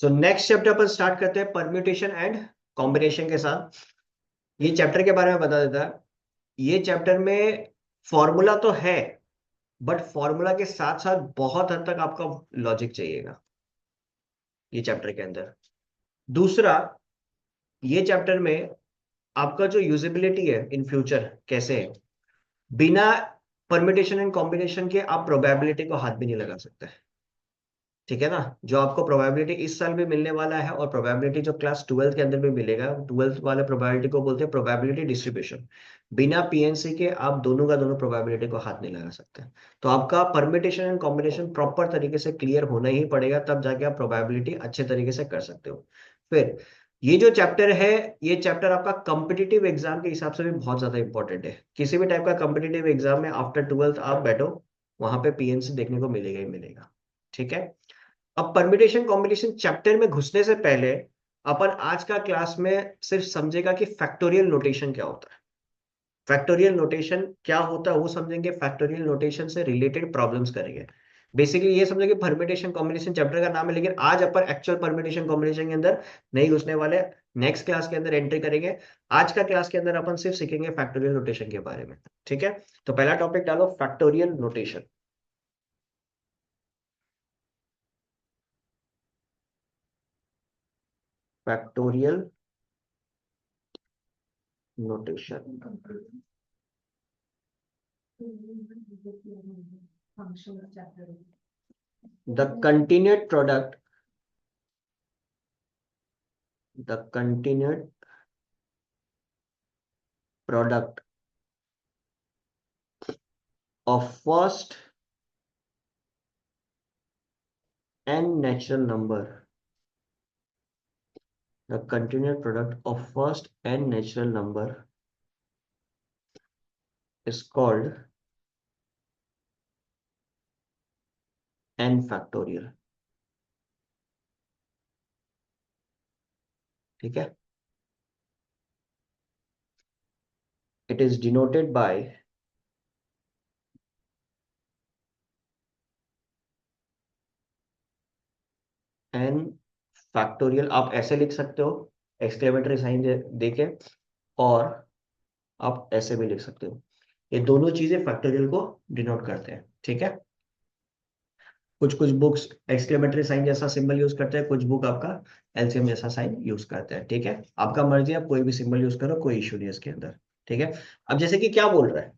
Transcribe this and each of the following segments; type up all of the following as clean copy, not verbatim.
So next chapter अपन start करते हैं permutation and combination के साथ। ये चैप्टर के बारे में बता देता है। ये चैप्टर में फॉर्मूला तो है, बट फॉर्मूला के साथ साथ बहुत हद तक आपका लॉजिक चाहिएगा ये चैप्टर के अंदर। दूसरा, ये चैप्टर में आपका जो यूजिबिलिटी है इन फ्यूचर कैसे है, बिना परम्यूटेशन एंड कॉम्बिनेशन के आप प्रोबेबिलिटी को हाथ भी नहीं लगा सकते। ठीक है ना। जो आपको प्रोबेबिलिटी इस साल भी मिलने वाला है और प्रोबेबिलिटी जो क्लास 12th के अंदर भी मिलेगा, 12th वाले प्रोबेबिलिटी को बोलते हैं प्रोबेबिलिटी डिस्ट्रीब्यूशन। बिना पीएनसी के आप दोनों का दोनों प्रोबेबिलिटी को हाथ नहीं लगा सकते। तो आपका परम्यूटेशन एंड कॉम्बिनेशन प्रॉपर तरीके से क्लियर होना ही पड़ेगा, तब जाके आप प्रोबेबिलिटी अच्छे तरीके से कर सकते हो। फिर ये जो चैप्टर है, ये चैप्टर आपका कॉम्पिटिटिव एग्जाम के हिसाब से भी बहुत ज्यादा इंपॉर्टेंट है। किसी भी टाइप का कॉम्पिटिटिव एग्जाम में आफ्टर 12th आप बैठो, वहां पे पीएनसी देखने को मिलेगा ही मिलेगा। ठीक है। अब परम्यूटेशन कॉम्बिनेशन चैप्टर में घुसने से पहले अपन आज का क्लास में सिर्फ समझेगा कि फैक्टोरियल नोटेशन क्या होता है। फैक्टोरियल नोटेशन क्या होता है वो समझेंगे, फैक्टोरियल नोटेशन से रिलेटेड प्रॉब्लम्स करेंगे। बेसिकली ये समझो कि परम्यूटेशन कॉम्बिनेशन चैप्टर का नाम है, लेकिन आज अपन एक्चुअल परम्यूटेशन कॉम्बिनेशन के अंदर नहीं घुसने वाले। नेक्स्ट क्लास के अंदर एंट्री करेंगे। आज का क्लास के अंदर अपन सिर्फ सीखेंगे फैक्टोरियल नोटेशन के बारे में। ठीक है। तो पहला टॉपिक डालो, factorial notation. Factorial notation. The continued product, the continued product of first n natural number, the continued product of first n natural number is called n factorial. ठीक है। It is denoted by n factorial। आप ऐसे लिख सकते हो, exclamatory sign देके, और आप ऐसे भी लिख सकते हो। ये दोनों चीजें फैक्टोरियल को डिनोट करते हैं। ठीक है। कुछ कुछ बुक्स एक्सक्लेमेटरी साइन जैसा सिंबल यूज करते हैं, कुछ बुक आपका एलसीएम जैसा साइन यूज करते हैं। ठीक है। आपका मर्जी है, आप कोई भी सिंबल यूज करो, कोई इशू नहीं है इसके अंदर। ठीक है। अब जैसे कि क्या बोल रहा है,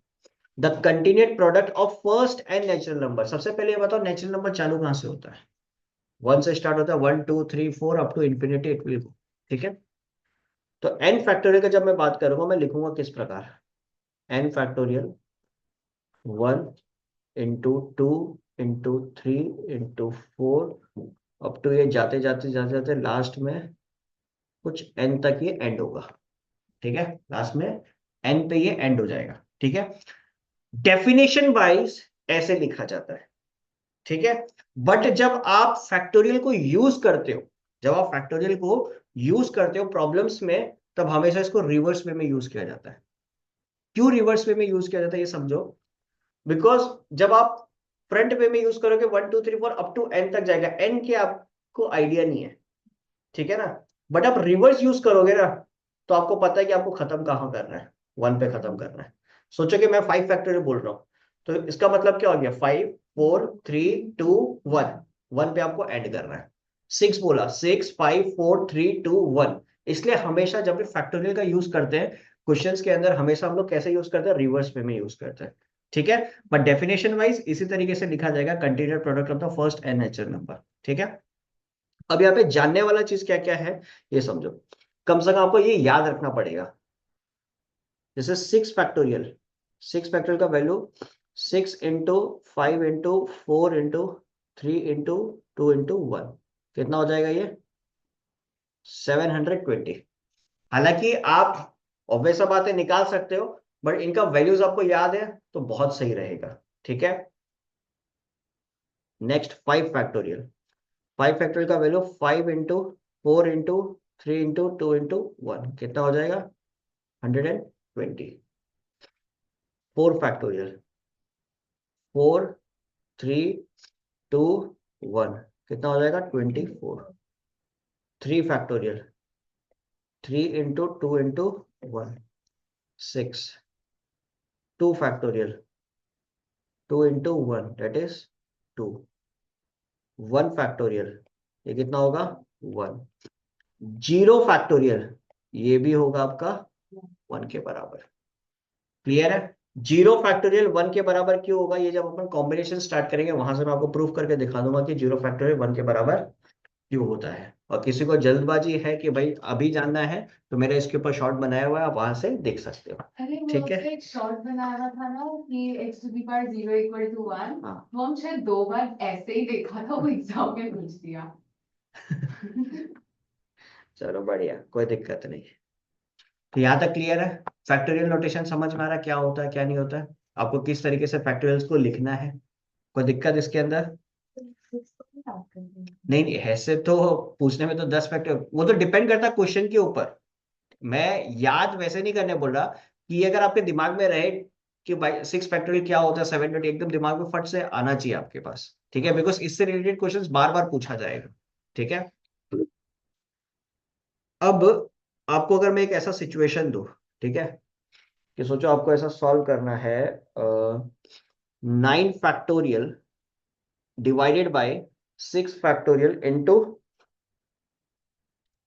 the continued product of first and natural number. सबसे पहले ये बताओ, नेचुरल नंबर चालू कहां से होता है? वन से स्टार्ट होता है, 1 2 3 4 up to infinity it will go. ठीक है। तो एन फैक्टोरियल का जब मैं बात करूंगा, मैं लिखूंगा किस प्रकार, n factorial 1 into 2 into 3 into 4 up to ये जाते जाते जाते जाते लास्ट में कुछ एन तक ये एंड होगा। ठीक है। लास्ट में एन पे ये एंड हो जाएगा। ठीक है। डेफिनेशन वाइज ऐसे लिखा जाता है। ठीक है। बट जब आप फैक्टोरियल को यूज करते हो, जब आप फैक्टोरियल को यूज करते हो प्रॉब्लम्स में, तब हमेशा इसको रिवर्स वे में यूज किया जाता है। क्यों रिवर्स वे में यूज किया जाता है ये समझो। बिकॉज जब आप फ्रंट वे में यूज करोगे 1 2 3 4 अप टू एन तक जाएगा, एन के आपको आइडिया नहीं है। ठीक है ना। बट आप रिवर्स यूज करोगे ना, तो आपको पता है कि आपको खत्म कहाँ करना है, वन पे खत्म करना है। सोचो कि मैं 5 फैक्टोरियल बोल रहा हूँ, तो इसका मतलब क्या हो गया, 5 4 3 2 1, वन पे आपको एड करना है। 6 बोला, 6 5 4 3 2 1। इसलिए हमेशा जब भी फैक्टोरियल का यूज करते हैं क्वेश्चंस के अंदर, हमेशा हम लोग कैसे यूज करते हैं, रिवर्स वे में यूज करते हैं। ठीक है। बट डेफिनेशन वाइज इसी तरीके से लिखा जाएगा, continuous product of the first n natural number. ठीक है। अब यहाँ पे जानने वाला चीज क्या क्या है ये समझो। कम से कम आपको ये याद रखना पड़ेगा। जैसे 6 फैक्टोरियल, 6 फैक्टोरियल का value 6 into 5 into 4 into 3 into 2 into 1, कितना हो जाएगा ये, 720। हालांकि आप ऑब्वियस सा बातें निकाल सकते हो, बट इनका वैल्यूज आपको याद है तो बहुत सही रहेगा। ठीक है। नेक्स्ट 5 फैक्टोरियल, 5 फैक्टोरियल का value 5 into 4 into 3 into 2 into 1, कितना हो जाएगा, 120। 4 फैक्टोरियल, 4 3 2 1, कितना हो जाएगा, 24। 3 factorial, 3 into 2 into 1, 6, 2 factorial, 2 into 1 that is 2, 1 factorial, ये कितना होगा 1, 0 फैक्टोरियल, ये भी होगा आपका 1 के बराबर। क्लियर है? 0 फैक्टोरियल 1 के बराबर क्यों होगा, ये जब अपन कॉम्बिनेशन स्टार्ट करेंगे वहां से मैं आपको प्रूफ करके दिखा दूंगा कि 0 फैक्टोरियल 1 के बराबर क्यों होता है। और किसी को जल्दबाजी है कि भाई अभी जानना है तो मेरा इसके ऊपर शॉर्ट बनाया हुआ है, आप वहां से देख सकते हो। अरे वो ठीक है, उसका एक शॉर्ट बनाया हुआ था ना कि x⁻0 = 1। हाँ। वो हम शायद 2 बार ऐसे ही देखा था, वो एग्जाम में पूछ दिया। चलो बढ़िया, कोई दिक्कत नहीं। तो यहाँ तक क्लियर है? फैक्टोरियल नोटेशन समझ में आ रहा है क्या होता है क्या नहीं होता है, आपको किस तरीके से फैक्टोरियल्स को लिखना है? कोई दिक्कत इसके अंदर? नहीं नहीं, ऐसे तो पूछने में तो 10 फैक्टर, वो तो डिपेंड करता है क्वेश्चन के ऊपर। मैं याद वैसे नहीं करने बोल रहा कि ये अगर आपके दिमाग में रहे कि भाई 6 फैक्टोरियल क्या होता है, 7 एकदम दिमाग में फट से आना चाहिए आपके पास। ठीक है, बिकॉज इससे रिलेटेड क्वेश्चंस बार बार पूछा जाएगा। ठीक है, अब आपको अगर मैं एक ऐसा सिचुएशन दूं, ठीक है, कि सोचो आपको ऐसा सॉल्व करना है, 9 factorial divided bye 6 factorial into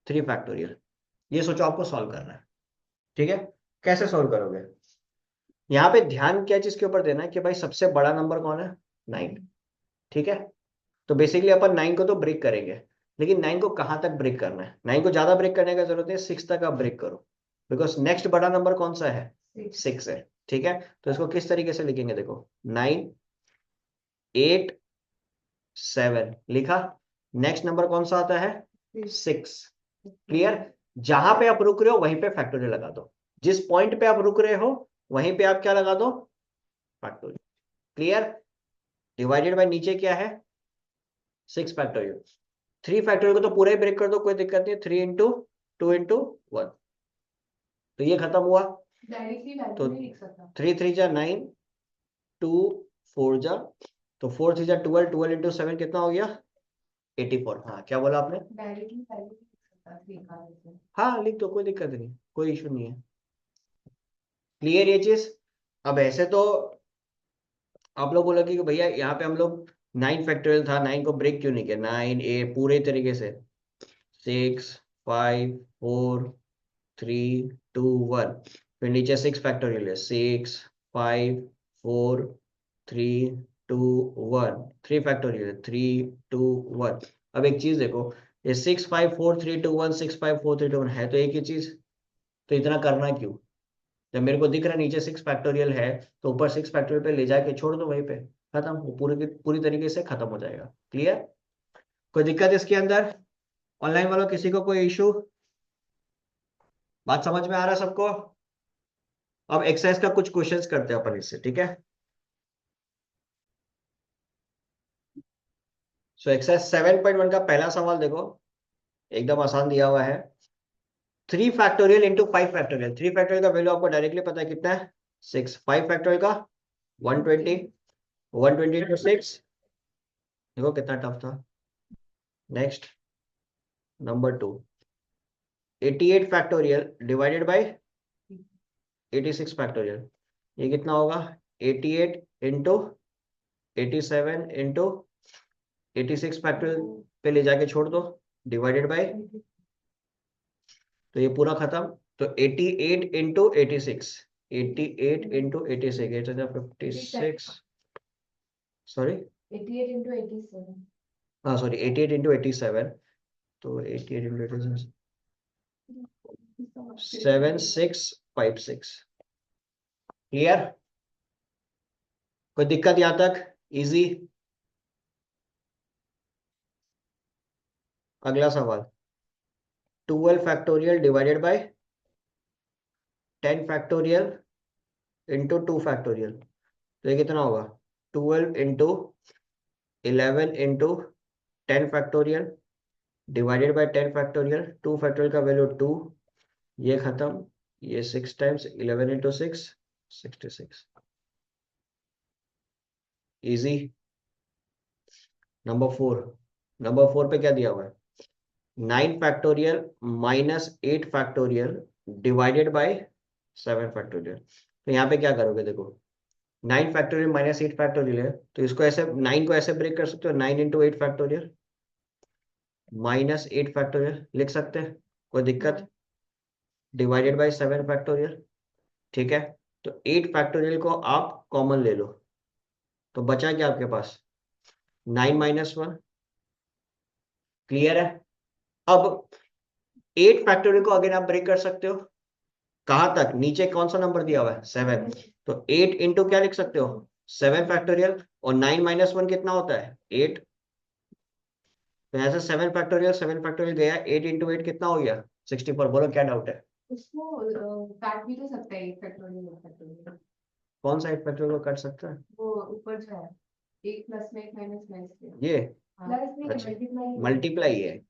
3 factorial, ये सोचो आपको सॉल्व करना है। ठीक है, कैसे सॉल्व करोगे? यहाँ पे ध्यान क्या चीज के ऊपर देना है कि भाई सबसे बड़ा नंबर कौन है, 9। ठीक है, तो बेसिकली अपन 9 को तो ब्रेक करेंगे, लेकिन 9 को कहाँ तक ब्रेक करना है? 9 को ज्यादा ब्रेक करने का जरूरत है, 6 तक आप ब्रेक करो, बिकॉज नेक्स्ट बड़ा नंबर कौन सा है, 6 है। ठीक है, तो इसको किस तरीके से लिखेंगे, देखो 9, 8, 7 लिखा, नेक्स्ट नंबर कौन सा आता है, 6। क्लियर? जहां पे आप रुक रहे हो वहीं पे फैक्टोरियल लगा दो, जिस पॉइंट पे आप रुक रहे हो वहीं पे आप क्या लगा दो, फैक्टोरियल। क्लियर? डिवाइडेड बाय नीचे क्या है, 6 फैक्टोरियल, 3 फैक्टोरियल को तो पूरा ही ब्रेक कर दो, कोई दिक्कत नहीं, 3 into 2 into 1, तो ये खत्म हुआ। डायरेक्टली तो वैल्यू नहीं लिख सकता। 3 3 जा 9, 2 4 जा, तो 4 3 जा 12, 12 into 7 कितना हो गया, 84। हाँ, क्या बोला आपने? डायरेक्टली वैल्यू नहीं लिख सकता 3 का वैसे। हाँ लिख दो, कोई दिक्कत नहीं, कोई इशू नहीं है। क्लियर ये चीज? अब ऐसे तो आप लोग बोलोगे कि भैया यहाँ पे हम लोग 9 फैक्टोरियल था, 9 को ब्रेक क्यों नहीं किया, 9 पूरे तरीके से, 6 5 4 3 2 1, फिर नीचे 6 फैक्टोरियल है, 6 5 4 3 2 1, 3 फैक्टोरियल है, 3 2 1। अब एक चीज देखो, ये 6 5 4 3 2 1, 6 5 4 3 2 1 है तो एक ही चीज, तो इतना करना क्यों? जब मेरे को दिख रहा है नीचे 6 फैक्टोरियल है, तो ऊपर 6 फैक्टोरियल पे ले जाके छोड़ दो, वहीं पे खत्म, वो पूरी की पूरी तरीके से खत्म हो जाएगा। क्लियर? कोई दिक्कत इसके अंदर? ऑनलाइन वालों किसी को कोई इशू? बात समझ में आ रहा है सबको? अब एक्सरसाइज का कुछ क्वेश्चंस करते हैं अपन इससे, ठीक है? सो एक्सरसाइज 7.1 का पहला सवाल देखो, एकदम आसान दिया हुआ है। 3 फैक्टोरियल इंटू 5 फैक्टोरियल, 3 फैक्टोरियल का वैल्यू आपको डायरेक्टली पता है कितना है, 6। 5 फैक्टोरियल का 120, 120 into 6, देखो कितना टफ था। Next, number 2, 88 factorial divided by 86 factorial, ये कितना होगा, 88 into 87 into 86 फैक्टोरियल पे ले जाके छोड़ दो, डिवाइडेड बाई, तो ये पूरा खत्म। तो 88 into 86, 88 into 86, 8 56, सॉरी, 88 × 87। हाँ सॉरी, 88 into 87, तो 88 into 87, 7656। क्लियर? कोई दिक्कत यहाँ तक? इजी? अगला सवाल, 12 factorial divided bye 10 factorial into 2 factorial, तो ये कितना होगा, 12 into 11 into 10 factorial divided bye 10 factorial, 2 factorial का वैल्यू 2, ये खत्म, ये 6 times 11 into 6, 66। Easy. Number 4, number 4 पे क्या दिया हुआ है, 9 factorial minus 8 factorial divided bye 7 factorial. तो यहाँ पे क्या करोगे, देखो 9 फैक्टोरियल माइनस 8 फैक्टोरियल है, तो इसको ऐसे 9 को ऐसे ब्रेक कर सकते हो, 9 इंटू 8 फैक्टोरियल माइनस 8 फैक्टोरियल लिख सकते हैं, कोई दिक्कत, डिवाइडेड बाय 7 फैक्टोरियल। ठीक है, तो 8 फैक्टोरियल को आप कॉमन ले लो, तो बचा क्या आपके पास, 9 - 1। क्लियर है। अब 8 फैक्टोरियल को अगेन आप ब्रेक कर सकते हो, कहां तक, नीचे कौन सा नंबर दिया हुआ है, 7। तो 8 इंटू क्या लिख सकते हो, 7 फैक्टोरियल, और 9 - 1 कितना होता है, 8। तो ऐसे 7 फैक्टोरियल 7 फैक्टोरियल गया, 8 इंटू 8 कितना हो गया, 64। बोलो क्या डाउट है। उसको काट भी तो सकता है, एक फैक्टोरियल फैक्टोरियल। कौन सा 8 फैक्टोरियल को काट सकता है, वो ऊपर जो है, एक प्लस में एक माइनस में इसके। ये, प्लस में अच्छा मल्टीप्लाई। मल्टीप्लाई है,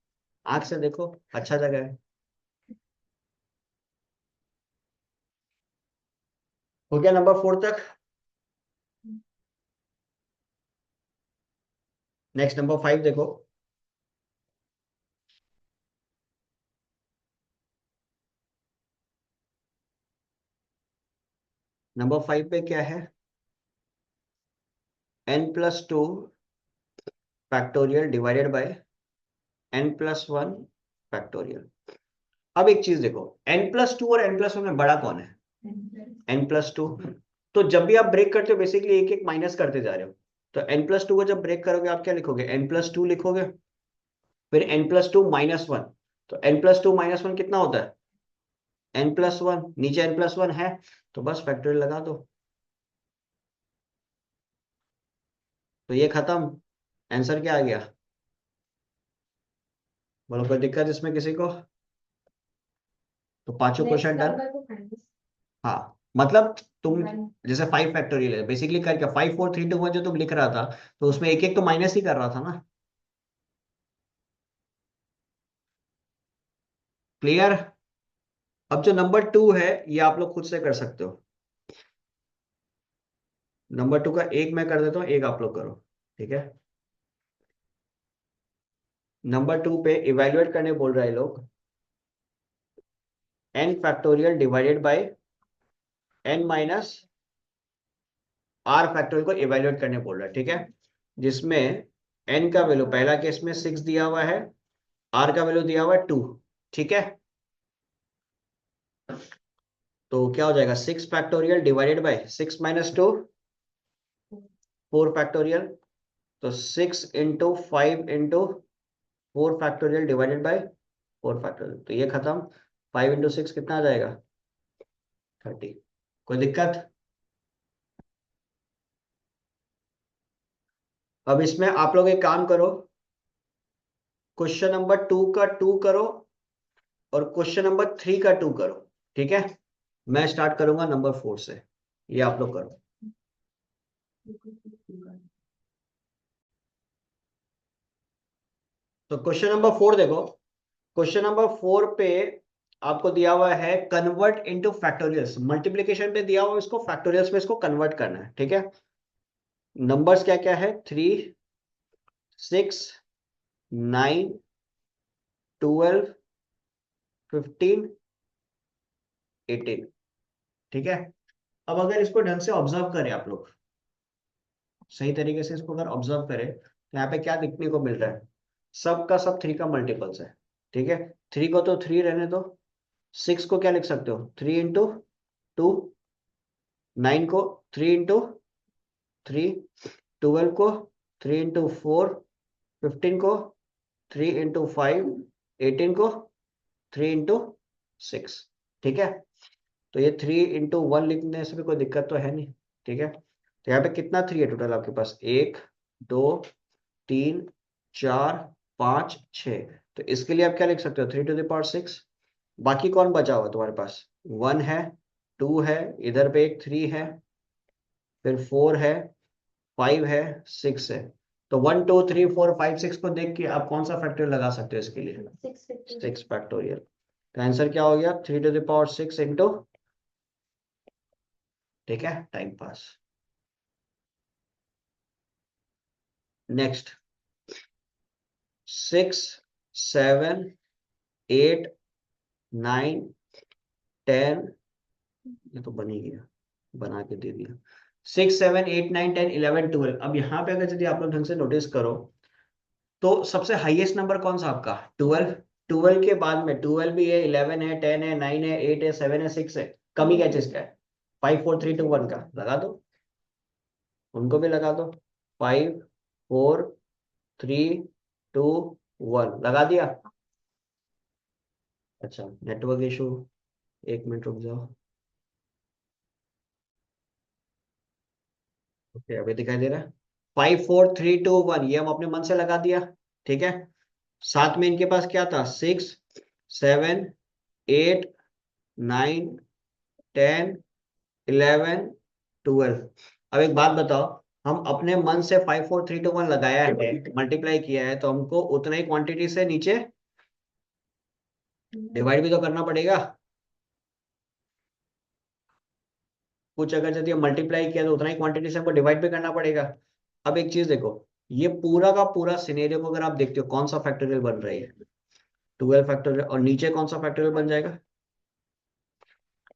आंख से देखो, अच्छा जगह है। हो गया नंबर 4 तक। नेक्स्ट नंबर 5 देखो। नंबर 5 पे क्या है, n+2 factorial divided bye n+1 factorial. अब एक चीज देखो, n+2 और n+1 में बड़ा कौन है, n+2। तो जब भी आप ब्रेक करते हो बेसिकली एक एक माइनस करते जा रहे हो, तो n+2 को जब ब्रेक करोगे आप क्या लिखोगे, n+2 लिखोगे, फिर n+2 - 1। तो n+2 - 1 कितना होता है, n+1, नीचे n+1 है, तो बस फैक्टोरियल लगा दो, तो ये खत्म, आंसर क्या आ गया, बोलो कोई दिक्कत इसमें किसी को। तो पांचों नेक्स्ट क्वेश्चन डन। नंबर को फाइनल। हाँ मतलब तुम जैसे 5 फैक्टोरियल है बेसिकली करके 5 4 3 2 1 जो तुम लिख रहा था, तो उसमें एक एक तो माइनस ही कर रहा था ना। क्लियर। अब जो नंबर 2 है ये आप लोग खुद से कर सकते हो, नंबर 2 का एक मैं कर देता हूँ, एक आप लोग करो, ठीक है। नंबर 2 पे इवेल्युएट करने बोल रहे हैं लोग, n factorial divided bye n - r factorial को इवेल्युएट करने बोल रहा है, ठीक है। जिसमें n का वैल्यू पहला केस में 6 दिया हुआ है, r का वैल्यू दिया हुआ है 2, ठीक है। तो क्या हो जाएगा, 6 फैक्टोरियल डिवाइडेड बाय 6 - 2 4 फैक्टोरियल। तो 6 into 5 into 4 factorial divided bye 4 factorial, तो ये खत्म। 5 × 6 कितना आ जाएगा, 30। कोई दिक्कत। अब इसमें आप लोग एक काम करो, क्वेश्चन नंबर 2 का 2 करो और क्वेश्चन नंबर 3 का 2 करो, ठीक है। मैं स्टार्ट करूंगा नंबर 4 से, ये आप लोग करो। तो क्वेश्चन नंबर 4 देखो, क्वेश्चन नंबर 4 पे आपको दिया हुआ है कन्वर्ट इनटू फैक्टोरियल्स, मल्टीप्लिकेशन पे दिया हुआ है, इसको फैक्टोरियल्स में इसको कन्वर्ट करना है, ठीक है। नंबर्स क्या क्या है, 3 6 9 12 15 18, ठीक है। अब अगर इसको ढंग से ऑब्जर्व करें आप लोग, सही तरीके से इसको अगर ऑब्जर्व करें, तो यहाँ पे क्या देखने को मिल रहा है, सब का सब 3 का मल्टीपल्स है, ठीक है। 3 को तो 3 रहने दो, 6 को क्या लिख सकते हो, 3 × 2, 9 को 3 × 3, 12 को 3 × 4, 15 को 3 × 5, 18 को 3 × 6, ठीक है। तो ये 3 × 1 लिखने से भी कोई दिक्कत तो है नहीं, ठीक है। तो यहाँ पे कितना 3 है टोटल आपके पास, 1 2 3 4 5 6। तो इसके लिए आप क्या लिख सकते हो, 3 × 6। बाकी कौन बचा हुआ तुम्हारे पास, 1 है, 2 है, इधर पे एक 3 है, फिर 4 है, 5 है, 6 है। तो 1 2 3 4 5 6 को देख के आप कौन सा फैक्टोरियल लगा सकते हो इसके लिए, 6 फैक्टोरियल। तो आंसर क्या हो गया, 3 × 6 इंटू, ठीक है, टाइम पास। नेक्स्ट 6 7 8 9 10, ये तो बन ही गया, बना के दे दिया। 6 7 8 9 10 11 12। अब यहाँ पे अगर यदि आप लोग ढंग से नोटिस करो तो सबसे हाईएस्ट नंबर कौन सा आपका 12। 12 के बाद में 12 भी है, 11 है, 10 है, 9 है, 8 है, 7 है, 6 है। कमी क्या चीज का है? 5 4 3 2 1 का लगा दो, उनको भी लगा दो। 5 4 3 2 1 लगा दिया। अच्छा नेटवर्क इशू, एक मिनट रुक जाओ। ओके अभी दिखाई दे रहा है। 5 4 3 2 1, ये हम अपने मन से लगा दिया। ठीक है। साथ में इनके पास क्या था? 6 7 8 9 10 11 12। अब एक बात बताओ, हम अपने मन से 5 4 3 2 1 लगाया है, मल्टीप्लाई किया है, तो हमको उतना ही क्वांटिटी से नीचे डिवाइड भी तो करना पड़ेगा। कुछ अगर यदि मल्टीप्लाई किया तो उतना ही क्वांटिटी से हमको डिवाइड भी करना पड़ेगा। अब एक चीज देखो, ये पूरा का पूरा सिनेरियो को अगर आप देखते हो कौन सा फैक्टोरियल बन रही है? 12 फैक्टोरियल, और नीचे कौन सा फैक्टोरियल बन जाएगा?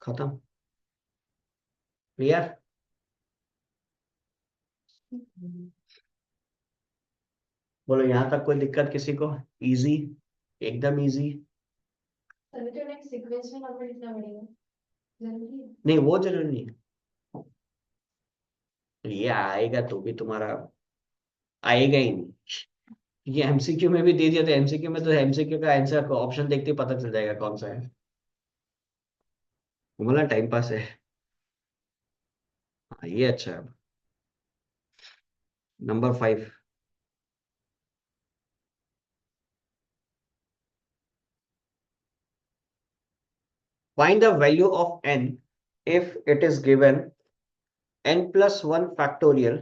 खत्म। क्लियर? बोलो यहाँ तक कोई दिक्कत किसी को? इजी, एकदम इजी। अभी तो नेक्स्ट सीक्वेंस में नंबर लिखना पड़ेगा, जरूरी है। नहीं वो जरूरी नहीं है, ये आएगा तो भी तुम्हारा आएगा ही नहीं। ये एमसीक्यू में भी दे दिया, तो एमसीक्यू में तो एमसीक्यू का आंसर को ऑप्शन देखते ही पता चल जाएगा कौन सा है। बोला टाइम पास है। हाँ, ये अच्छा है। Number 5। Find the value of n if it is given n plus 1 factorial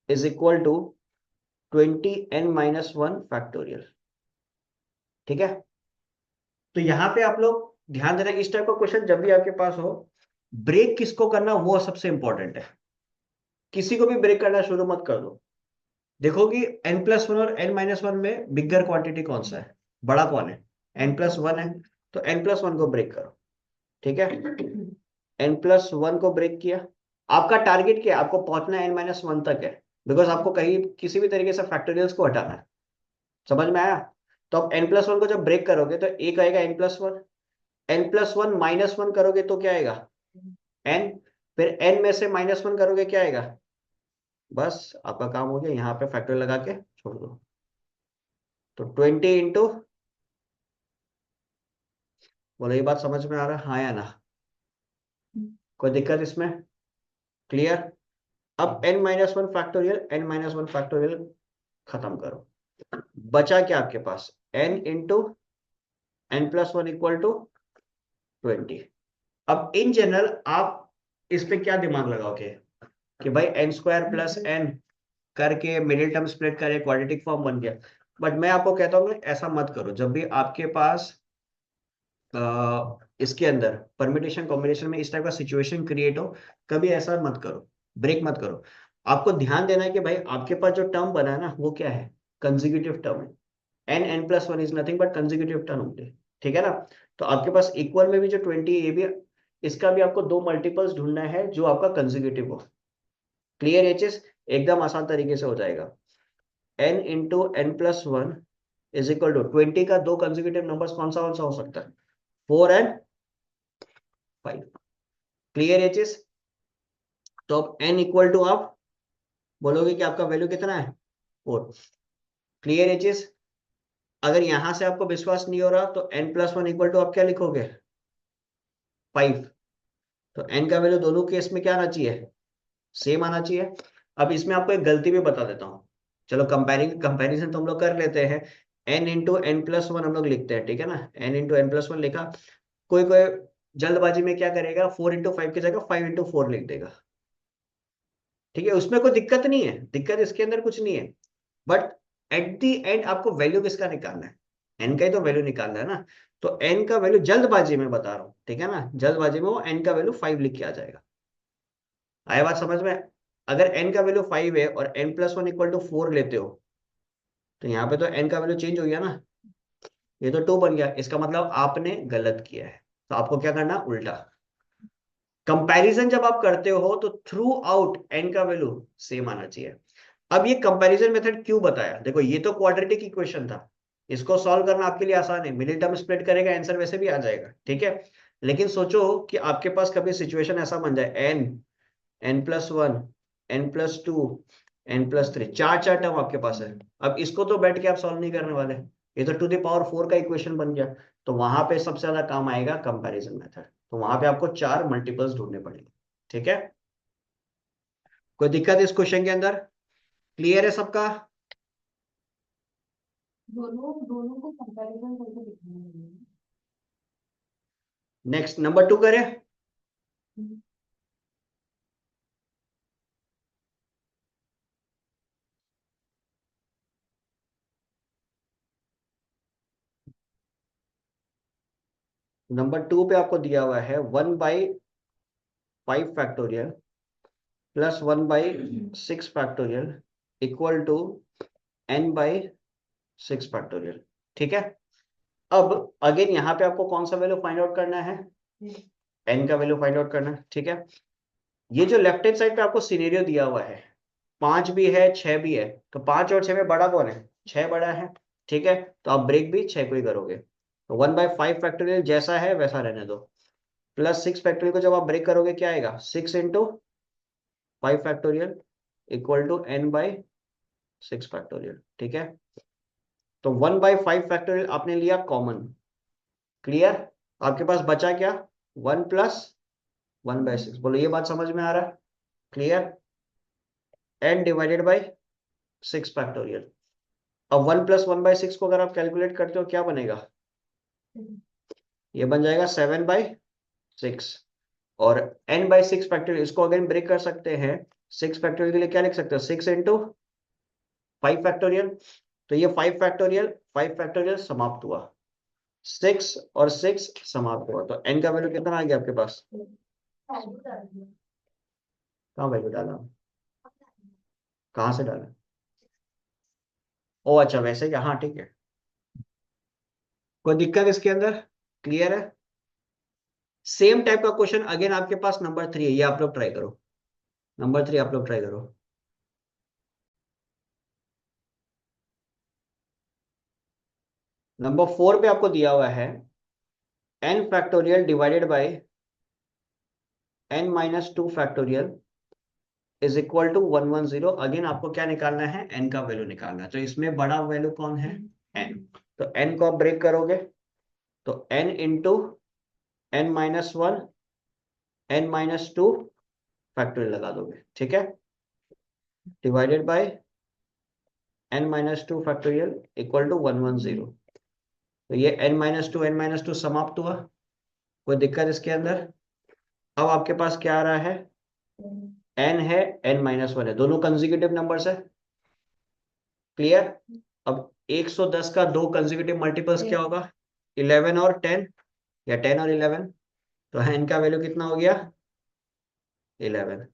is equal to 20 n minus 1 factorial। ठीक है। तो यहाँ पे आप लोग ध्यान देना, इस टाइप का क्वेश्चन जब भी आपके पास हो, ब्रेक किसको करना वो सबसे इंपॉर्टेंट है। किसी को भी ब्रेक करना शुरू मत कर दो। देखो कि n प्लस वन और n माइनस वन में बिगर क्वांटिटी कौन सा है, बड़ा कौन है? n प्लस वन है, तो n प्लस वन को ब्रेक करो। ठीक है। n प्लस वन को ब्रेक किया। आपका टारगेट क्या है? आपको पहुंचना n माइनस वन तक है, बिकॉज आपको कहीं किसी भी तरीके से फैक्टोरियल्स को हटाना है। समझ में आया? तो अब n प्लस वन को जब ब्रेक करोगे तो एक आएगा n plus one. n plus one minus one करोगे तो क्या आएगा? n। फिर n में से माइनस वन करोगे क्या आएगा? बस आपका काम हो गया, यहाँ पे फैक्टोरियल लगा के छोड़ दो। तो 20 इंटू, बोलो ये बात समझ में आ रहा है हाँ या ना? कोई दिक्कत इसमें? क्लियर? अब n-1 फैक्टोरियल खत्म करो। बचा क्या आपके पास? n into n plus one equal to 20। अब इन जनरल आप इस पे क्या दिमाग लगाओगे कि भाई n स्क्वायर प्लस n करके मिडिल टर्म स्प्लिट करे क्वाड्रेटिक फॉर्म बन गया। बट मैं आपको कहता हूँ ऐसा मत करो। जब भी आपके पास इसके अंदर परम्यूटेशन कॉम्बिनेशन में इस टाइप का सिचुएशन क्रिएट हो, कभी ऐसा मत करो, ब्रेक मत करो। आपको ध्यान देना है कि भाई आपके पास जो टर्म बना है ना वो क्या है? कंजिक्यूटिव टर्म है। n plus one is nothing but consecutive term होंगे। ठीक है ना? तो आपके पास इक्वल में भी जो 20 ये भी, इसका भी आपको दो मल्टीपल्स ढूंढना है जो आपका कंजिक्यूटिव हो। क्लियर ये चीज? एकदम आसान तरीके से हो जाएगा। n into n plus one is equal to 20 का दो कंजिक्यूटिव नंबर्स कौन सा हो सकता है? 4 एंड 5। क्लियर ये चीज? तो अब n इक्वल टू आप बोलोगे कि आपका वैल्यू कितना है? 4। क्लियर ये चीज? अगर यहां से आपको विश्वास नहीं हो रहा तो n plus one equal to आप क्या लिखोगे? 5। तो n का वैल्यू दोनों केस में क्या आना चाहिए? सेम आना चाहिए। अब इसमें आपको एक गलती भी बता देता हूँ। चलो कंपैरिजन तो हम लोग कर लेते हैं। n into n plus one हम लोग लिखते हैं, ठीक है ना? n into n plus one लिखा। कोई कोई जल्दबाजी में क्या करेगा, 4 इंटू 5 की जगह 5 इंटू 4 लिख देगा। ठीक है, उसमें कोई दिक्कत नहीं है, दिक्कत इसके अंदर कुछ नहीं है। बट एट दी एंड आपको वैल्यू किसका निकालना है? एन का ही तो वैल्यू निकालना है ना। तो एन का वैल्यू जल्दबाजी में बता रहा हूँ, ठीक है ना, जल्दबाजी में वो एन का वैल्यू 5 लिख के आ जाएगा। आया बात समझ में? अगर एन का वैल्यू 5 है और n plus one equal to 4 लेते हो तो यहाँ पे तो n का वैल्यू चेंज हो गया ना, ये तो 2 बन गया, इसका मतलब आपने गलत किया है। तो आपको क्या करना, उल्टा। कंपैरिजन जब आप करते हो तो थ्रू आउट n का वैल्यू सेम आना चाहिए। अब ये कंपैरिजन मेथड क्यों बताया, देखो ये तो क्वाड्रेटिक इक्वेशन था, इसको सॉल्व करना आपके लिए आसान है, मिडिल टर्म स्प्लिट करेगा आंसर वैसे भी आ जाएगा, ठीक है। लेकिन सोचो कि आपके पास कभी सिचुएशन ऐसा बन जाए, n+1, n+2, n+3, चार चार टर्म आपके पास है। अब इसको तो बैठ के आप सॉल्व नहीं करने वाले, ये तो टू द पावर 4 का इक्वेशन बन गया। तो वहां पे सबसे ज्यादा काम आएगा कंपैरिजन मेथड, तो वहां पे आपको चार मल्टीपल्स ढूंढने पड़ेंगे, ठीक है। कोई दिक्कत इस क्वेश्चन के अंदर, क्लियर है सबका। दोनों दोनों को कंपैरिजन करके दिखाना है। नेक्स्ट नंबर 2 करें। नंबर 2 पे आपको दिया हुआ है 1/5 factorial plus 1/6 factorial equal to n/6 factorial, ठीक है। अब अगेन यहाँ पे आपको कौन सा वैल्यू फाइंड आउट करना है, n का वैल्यू फाइंड आउट करना है, ठीक है। ये जो लेफ्ट हैंड साइड पे आपको सिनेरियो दिया हुआ है, 5 भी है 6 भी है, तो 5 और 6 में बड़ा कौन है, 6 बड़ा है, ठीक है। तो आप ब्रेक भी 6 को ही करोगे, तो 1/5 फैक्टोरियल जैसा है वैसा रहने दो। +6 फैक्टोरियल को जब आप ब्रेक करोगे क्या आएगा, 6 × 5 factorial equal to n/6 factorial, ठीक है। तो 1/5 फैक्टोरियल आपने लिया कॉमन, क्लियर। आपके पास बचा क्या, 1+1/6, बोलो ये बात समझ में आ रहा है, क्लियर। n/6 factorial. अब 1+1/6 को अगर आप कैलकुलेट करते हो क्या बनेगा, ये बन जाएगा 7/6। और n/6 फैक्टोरियल इसको अगेन ब्रेक कर सकते हैं, 6 फैक्टोरियल के लिए क्या लिख सकते हो, 6 × 5 फैक्टोरियल। तो ये 5 फैक्टोरियल समाप्त हुआ, 6 और 6 समाप्त हुआ, तो n का वैल्यू कितना आ गया आपके पास, कहाँ वैल्यू डाला, कहाँ से डाला, ओ अच्छा वैसे क्या, हाँ ठीक है। कोई दिक्कत इसके अंदर, क्लियर है। सेम टाइप का क्वेश्चन अगेन आपके पास नंबर 3 है, ये आप लोग ट्राई करो, नंबर 3 आप लोग ट्राई करो। नंबर 4 पे आपको दिया हुआ है n factorial divided by n-2 factorial is equal to 110। Again आपको क्या निकालना है, n का वैल्यू निकालना है, तो इसमें बड़ा वैल्यू कौन है, n। तो n को आप ब्रेक करोगे तो n × n-1 n-2 फैक्टोरियल लगा दोगे, ठीक है, divided by n-2 factorial equal to 110। तो ये n-2 समाप्त हुआ, कोई दिक्कत इसके अंदर। अब आपके पास क्या आ रहा है, n है n-1 है, दोनों कंसेक्यूटिव नंबर्स है, क्लियर। अब 110 का दो कंसेक्यूटिव मल्टीपल्स क्या होगा, 11 और 10, या 10 और 11, तो n का वैल्यू कितना हो गया, 11।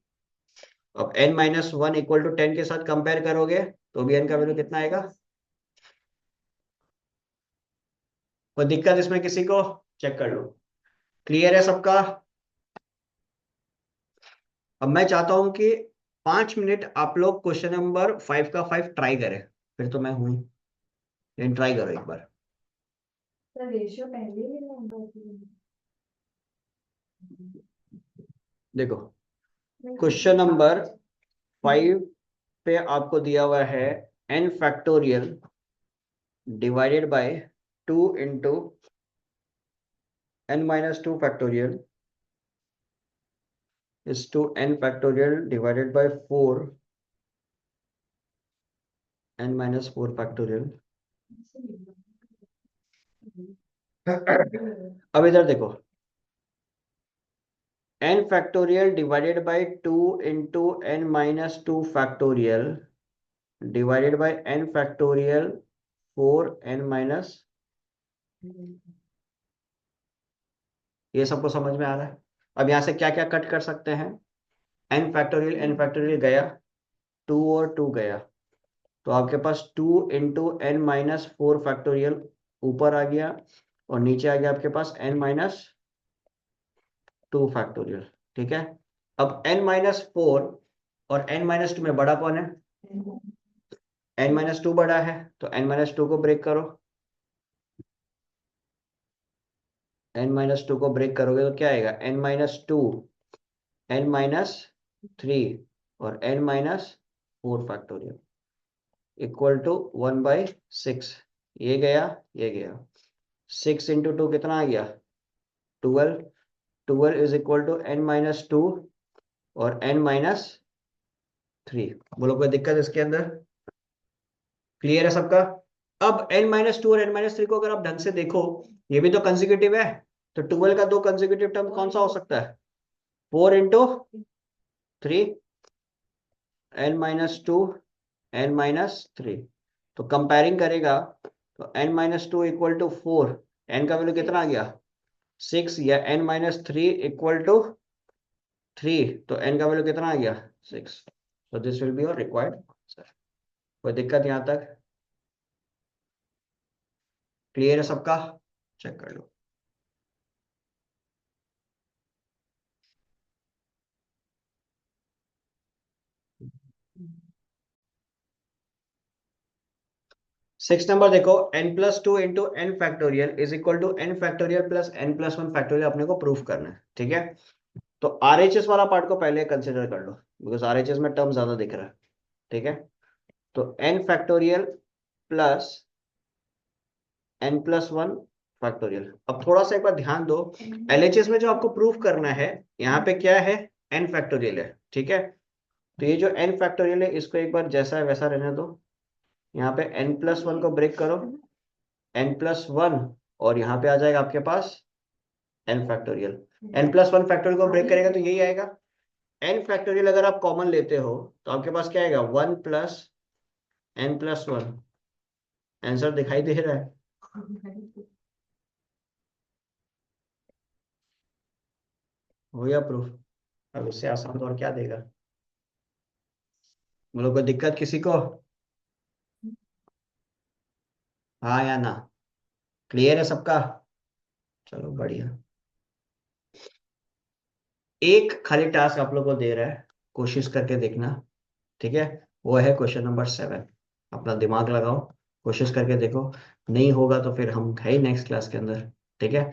अब n-1 इक्वल टू 10 के साथ कंपेयर करोगे तो भी n का वैल्यू कितना आएगा। कोई दिक्कत इसमें किसी को, चेक कर लो, क्लियर है सबका। अब मैं चाहता हूं कि 5 मिनट आप लोग क्वेश्चन नंबर 5 का 5 ट्राई करें, फिर तो मैं हूं, लेकिन ट्राई करो एक बार। तो रेशियो पहले ही लेना होगा। देखो क्वेश्चन नंबर 5 पे आपको दिया हुआ है n divided by 2 × n-2 is to n divided by 4 अब इधर देखो, n divided by 2 × n-2 divided by n 4n-, ये सबको समझ में आ रहा है। अब यहां से क्या क्या कट कर सकते हैं, n फैक्टोरियल गया, 2 और 2 गया, तो आपके पास 2 × n-4 फैक्टोरियल ऊपर आ गया और नीचे आ गया आपके पास n-2 फैक्टोरियल। ठीक है, अब n-4 और n-2 में बड़ा कौन है? n-2 बड़ा है, तो n-2 को ब्रेक करो। n-2 को ब्रेक करोगे तो क्या आएगा? n-2 n-3 और n-4 फैक्टोरियल इक्वल टू 1/6। ये गया, ये गया। 6 × 2 कितना आ गया? 12। 12 इज इक्वल टू n-2 और n-3। बोलो कोई दिक्कत इसके अंदर? क्लियर है सबका? अब n-2 और n-3 को अगर आप ढंग से देखो, ये भी तो कंसेक्यूटिव है, तो 12 का 2 कंसेक्यूटिव टर्म कौन सा हो सकता है? 4 × 3 n-2 n-3। तो कंपेयरिंग करेगा तो n-2 इक्वल टू 4, n का वैल्यू कितना आ गया? 6, या n-3 इक्वल टू 3, तो n का वैल्यू कितना आ गया? 6। तो this will be your required answer. कोई दिक्कत यहां तक? क्लियर है सबका? चेक कर लो। सिक्स नंबर देखो, n+2 into n factorial is equal to n factorial plus n+1 factorial अपने को प्रूफ करना है। ठीक है, तो आरएचएस वाला पार्ट को पहले कंसिडर कर लो, बिकॉज आरएचएस में टर्म ज्यादा दिख रहा है। ठीक है, तो n factorial plus n+1 factorial. अब थोड़ा सा एक बार ध्यान दो, एलएचएस में जो आपको प्रूफ करना है, यहाँ पे क्या है? n फैक्टोरियल है। ठीक है, तो ये जो n फैक्टोरियल है इसको एक बार जैसा है वैसा रहने दो। यहाँ पे n+1 को ब्रेक करो, n+1, और यहाँ पे आ जाएगा आपके पास n फैक्टोरियल। n+1 फैक्टोरियल को ब्रेक करेगा तो यही आएगा। n फैक्टोरियल अगर आप कॉमन लेते हो तो आपके पास क्या आएगा? 1 + n+1। आंसर दिखाई दे रहा है? हो गया प्रूफ। अब इससे आसान तो और क्या देगा? मतलब कोई दिक्कत किसी को? हाँ या ना? क्लियर है सबका? चलो बढ़िया। एक खाली टास्क आप लोग को दे रहा है, कोशिश करके देखना। ठीक है, वो है क्वेश्चन नंबर 7। अपना दिमाग लगाओ, कोशिश करके देखो। नहीं होगा तो फिर हम है ही नेक्स्ट क्लास के अंदर। ठीक है,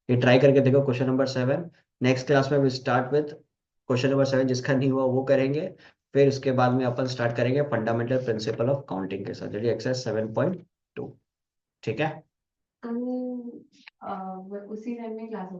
ये ट्राई करके देखो क्वेश्चन नंबर 7। नेक्स्ट क्लास में we start with question number 7। जिसका नहीं हुआ वो करेंगे, फिर उसके बाद में अपन स्टार्ट करेंगे फंडामेंटल प्रिंसिपल ऑफ काउंटिंग के साथ, जो एक्सरसाइज 7.2। ठीक है। उसी टाइम में क्लास